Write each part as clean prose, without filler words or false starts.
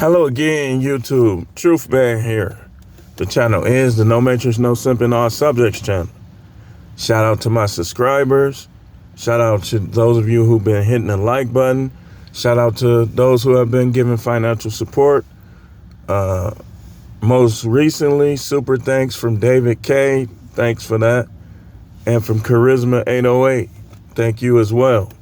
Hello again, YouTube. Truth Bear here. The channel is the No Matrix, No Simping All Subjects channel. Shout out to my subscribers. Shout out to those of you who've been hitting the like button. Shout out to those who have been giving financial support. Most recently, super thanks from David K. Thanks for that. And from Charisma 808. Thank you as well.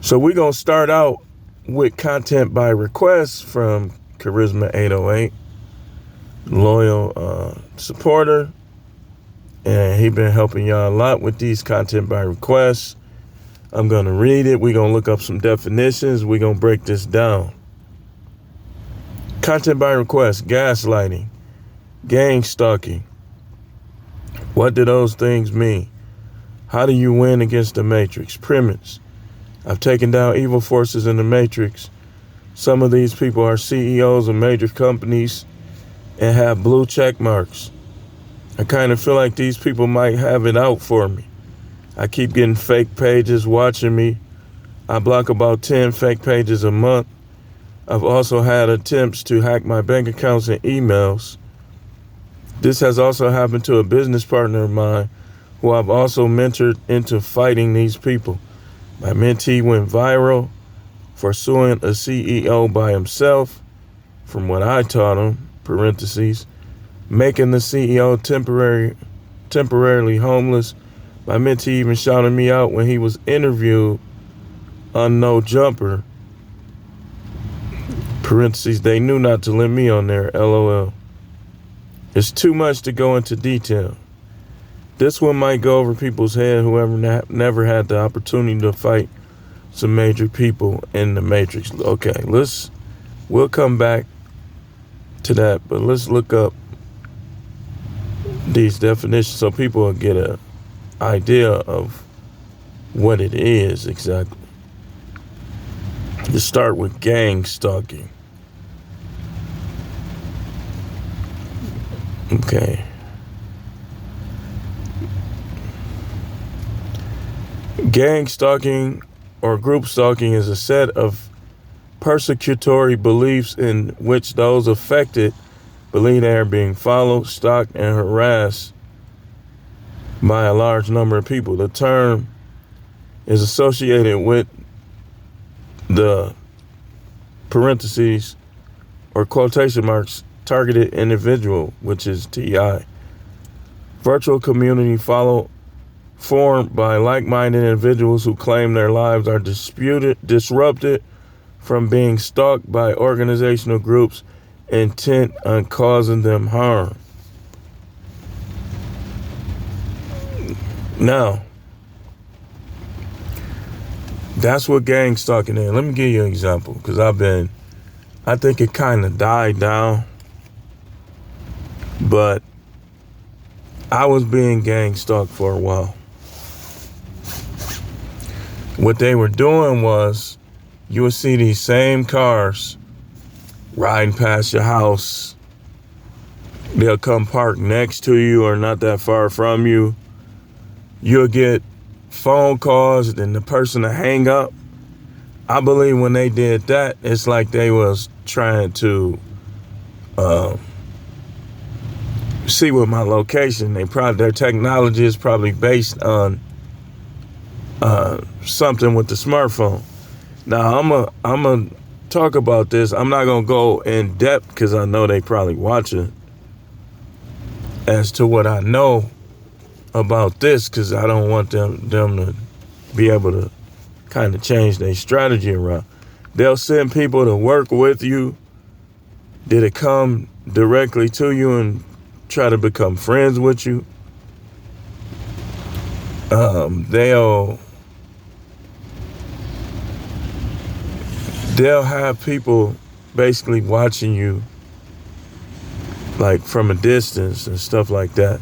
So we're going to start out with content by request from Charisma 808, loyal supporter, and he been helping y'all a lot with these content by requests. I'm going to read it. We're going to look up some definitions. We're going to break this down. Content by request: gaslighting, gang stalking. What do those things mean? How do you win against the Matrix? Premise: I've taken down evil forces in the Matrix. Some of these people are CEOs of major companies and have blue check marks. I kind of feel like these people might have it out for me. I keep getting fake pages watching me. I block about 10 fake pages a month. I've also had attempts to hack my bank accounts and emails. This has also happened to a business partner of mine who I've also mentored into fighting these people. My mentee went viral for suing a CEO by himself, from what I taught him, parentheses, making the CEO temporarily homeless. My mentee even shouted me out when he was interviewed on No Jumper, parentheses, they knew not to let me on there, LOL. It's too much to go into detail. This one might go over people's head who never had the opportunity to fight some major people in the Matrix. Okay, we'll come back to that, but let's look up these definitions so people will get an idea of what it is exactly. Let's start with gang stalking. Okay. Gang stalking or group stalking is a set of persecutory beliefs in which those affected believe they are being followed, stalked, and harassed by a large number of people. The term is associated with the parentheses or quotation marks targeted individual, which is TI. Virtual community formed by like-minded individuals who claim their lives are disrupted from being stalked by organizational groups intent on causing them harm. Now, that's what gang stalking is. Let me give you an example, because I think it kind of died down, but I was being gang stalked for a while. What they were doing was, you would see these same cars riding past your house. They'll come park next to you or not that far from you. You'll get phone calls, then the person to hang up. I believe when they did that, it's like they was trying to see what my location. Their technology is probably based on something with the smartphone. Now I'm gonna talk about this. I'm not gonna go in depth because I know they probably watching as to what I know about this, because I don't want them to be able to kind of change their strategy around. They'll send people to work with you. Did it come directly to you and try to become friends with you? They'll have people basically watching you like from a distance and stuff like that.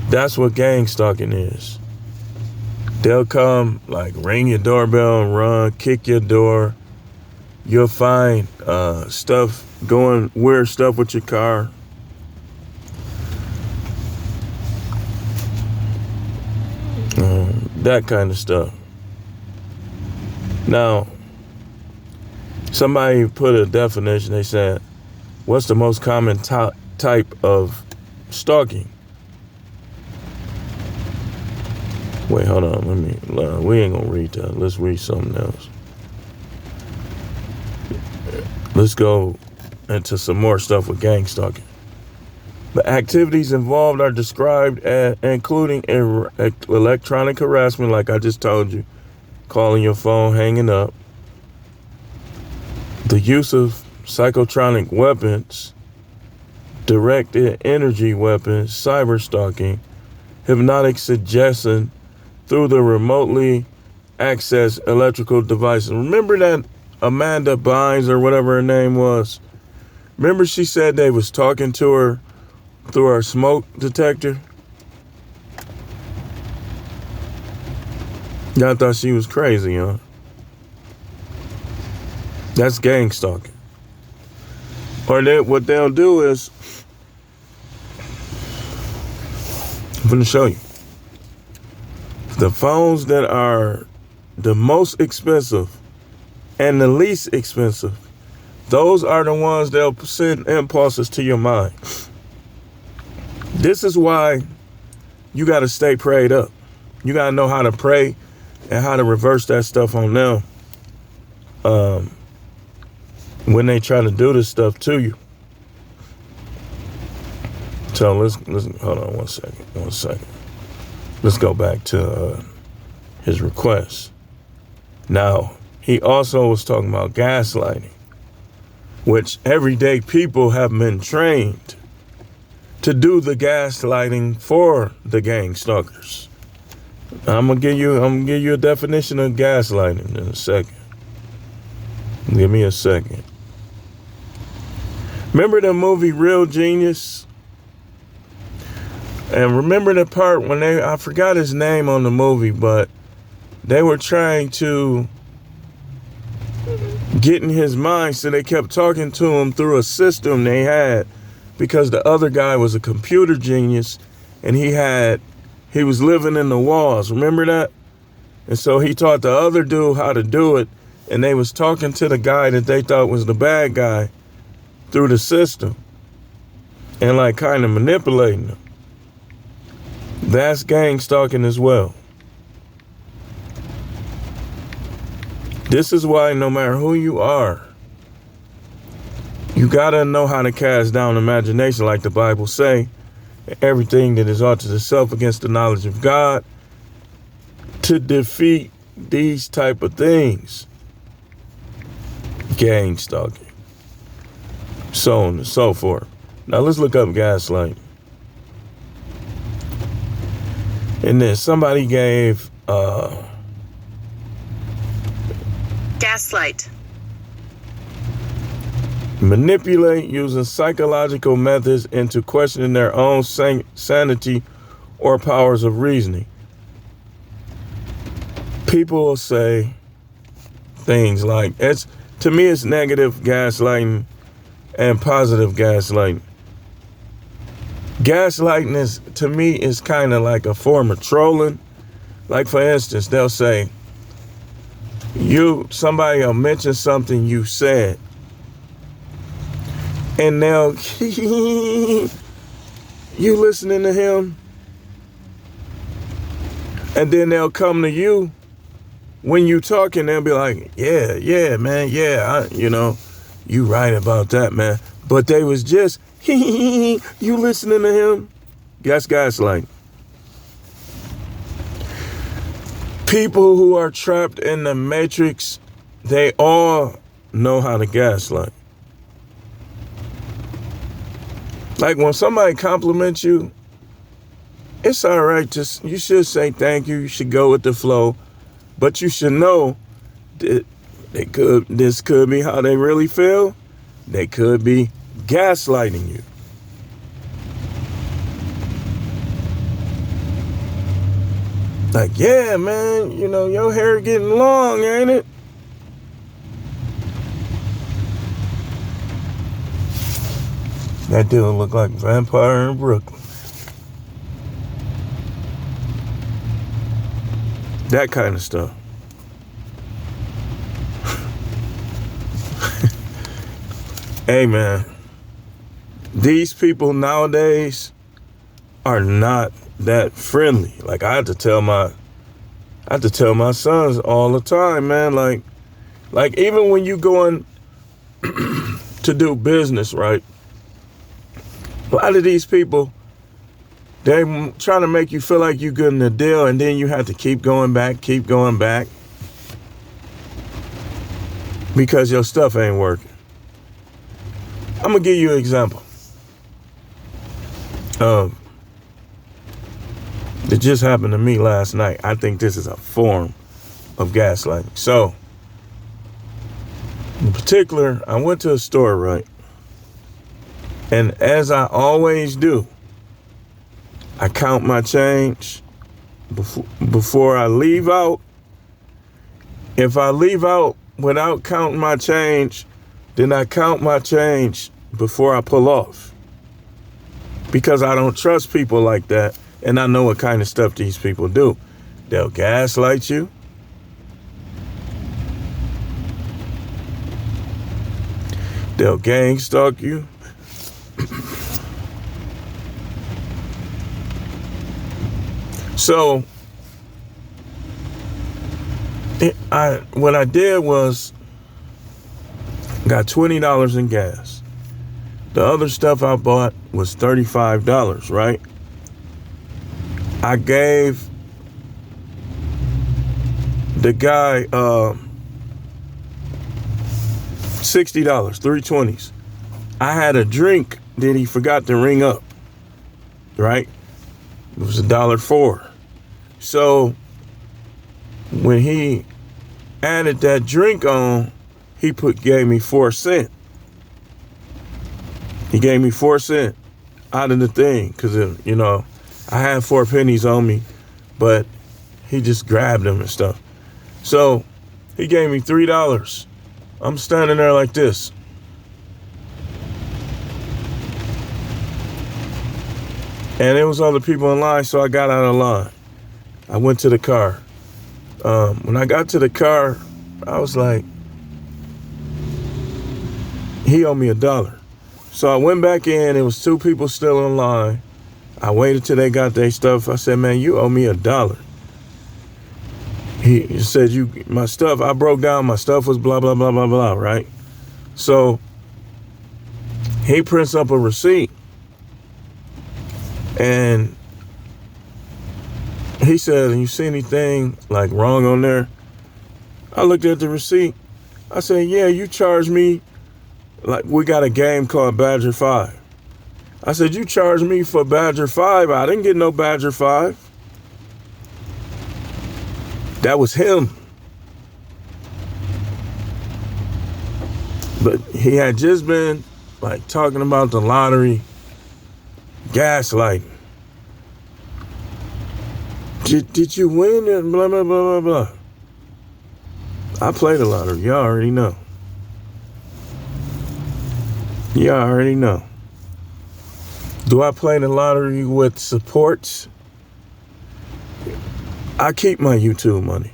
That's what gang stalking is. They'll come, like, ring your doorbell and run, kick your door. You'll find weird stuff with your car. That kind of stuff. Now, somebody put a definition. They said, what's the most common type of stalking? Wait, hold on. We ain't gonna read that. Let's read something else. Let's go into some more stuff with gang stalking. The activities involved are described as including electronic harassment, like I just told you, calling your phone, hanging up, the use of psychotronic weapons, directed energy weapons, cyber stalking, hypnotic suggestion through the remotely accessed electrical devices. Remember that Amanda Bynes or whatever her name was? Remember she said they was talking to her through her smoke detector? Y'all thought she was crazy, huh? That's gang stalking. Or what they'll do is, I'm going to show you. The phones that are the most expensive and the least expensive, those are the ones that'll send impulses to your mind. This is why you got to stay prayed up. You got to know how to pray and how to reverse that stuff on them when they try to do this stuff to you. So let's hold on one second. Let's go back to his request. Now, he also was talking about gaslighting, which everyday people have been trained to do the gaslighting for the gang stalkers. I'm gonna give you a definition of gaslighting in a second. Give me a second. Remember the movie Real Genius? And remember the part when I forgot his name on the movie, but they were trying to get in his mind, so they kept talking to him through a system they had, because the other guy was a computer genius and he was living in the walls. Remember that? And so he taught the other dude how to do it, and they was talking to the guy that they thought was the bad guy through the system and like kind of manipulating him. That's gang stalking as well. This is why no matter who you are, you gotta know how to cast down imagination, like the Bible say, everything that is ought to itself against the knowledge of God, to defeat these type of things. Gang stalking. So on and so forth. Now let's look up gaslighting. And then somebody gave gaslight. Manipulate using psychological methods into questioning their own sanity or powers of reasoning. People will say things like, to me it's negative gaslighting and positive gaslighting. Gaslighting is kind of like a form of trolling. Like for instance, they'll say, somebody will mention something you said, and they'll, you listening to him, and then they'll come to you when you talking, they'll be like, yeah, man, you right about that, man. But they was just, you listening to him? That's gaslighting. People who are trapped in the matrix, they all know how to gaslight. Like when somebody compliments you, it's all right. You should say thank you. You should go with the flow. But you should know that this could be how they really feel. They could be gaslighting you. Like, yeah, man, your hair getting long, ain't it? That dude look like a vampire in Brooklyn. That kind of stuff. Hey, man, these people nowadays are not that friendly. Like, I have to tell my sons all the time, man. Like even when you going to do business, right? A lot of these people, they trying to make you feel like you're getting a deal, and then you have to keep going back because your stuff ain't working. I'm gonna give you an example. It just happened to me last night. I think this is a form of gaslighting. So, in particular, I went to a store, right? And as I always do, I count my change before I leave out. If I leave out without counting my change, then I count my change before I pull off. Because I don't trust people like that, and I know what kind of stuff these people do. They'll gaslight you. They'll gang stalk you. So, what I did was got $20 in gas. The other stuff I bought was $35, right? I gave the guy $60, 3 20s. I had a drink that he forgot to ring up, right? It was $1.04. So when he added that drink on, he gave me 4 cents. He gave me 4 cents out of the thing because, I had 4 pennies on me, but he just grabbed them and stuff. So he gave me $3. I'm standing there like this. And there was other people in line, so I got out of line. I went to the car. When I got to the car, I was like, he owed me $1. So I went back in. There was 2 people still in line. I waited till they got their stuff. I said, man, you owe me $1. He said, my stuff, I broke down, my stuff was blah, blah, blah, blah, blah, right? So he prints up a receipt. And he said, you see anything like wrong on there? I looked at the receipt. I said, yeah, you charged me. Like, we got a game called Badger 5. I said, you charged me for Badger 5. I didn't get no Badger 5. That was him. But he had just been like talking about the lottery, gaslighting. Did you win? And blah, blah, blah, blah, blah. I play the lottery. Y'all already know. Y'all already know. Do I play the lottery with supports? I keep my YouTube money.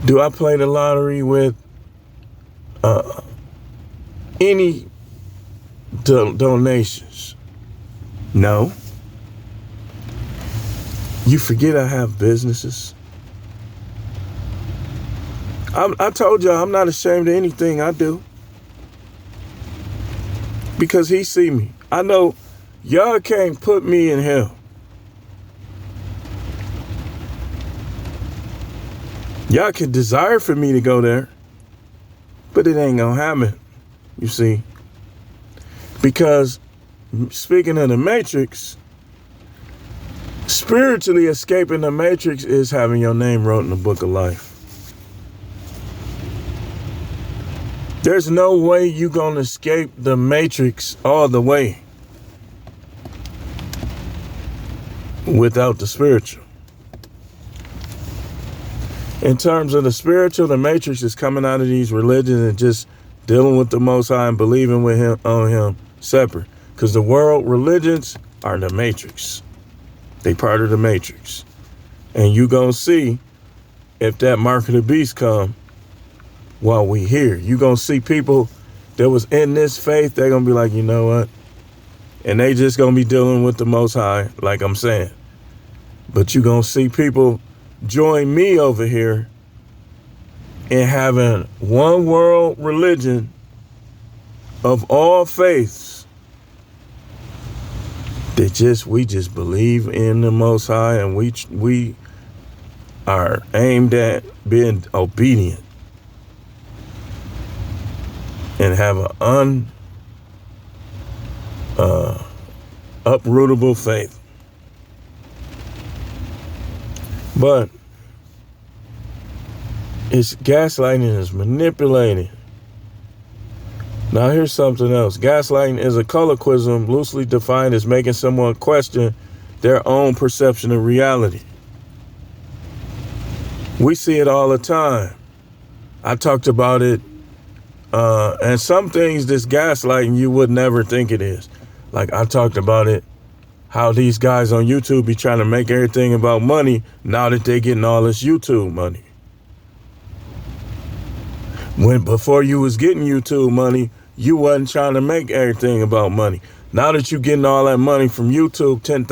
Do I play the lottery with any donations? No. You forget I have businesses. I told y'all I'm not ashamed of anything I do. Because he see me. I know y'all can't put me in hell. Y'all can desire for me to go there, but it ain't gonna happen, you see. Because speaking of the Matrix, spiritually escaping the Matrix is having your name wrote in the book of life. There's no way you're gonna escape the Matrix all the way without the spiritual. In terms of the spiritual, the Matrix is coming out of these religions and just dealing with the Most High and believing with him on him separate. Because the world religions are the Matrix. They part of the Matrix. And you gonna see if that mark of the beast come, while we here. You gonna see people that was in this faith, they're gonna be like, you know what? And they just gonna be dealing with the Most High, like I'm saying. But you gonna see people join me over here in having one world religion of all faiths that we just believe in the Most High, and we are aimed at being obedient and have an uprootable faith. But it's gaslighting is manipulating. Now here's something else. Gaslighting is a colloquism loosely defined as making someone question their own perception of reality. We see it all the time. I talked about it, and some things this gaslighting you would never think it is. Like I talked about it, how these guys on YouTube be trying to make everything about money now that they're getting all this YouTube money. When before you was getting YouTube money, you wasn't trying to make everything about money. Now that you're getting all that money from YouTube, 10,000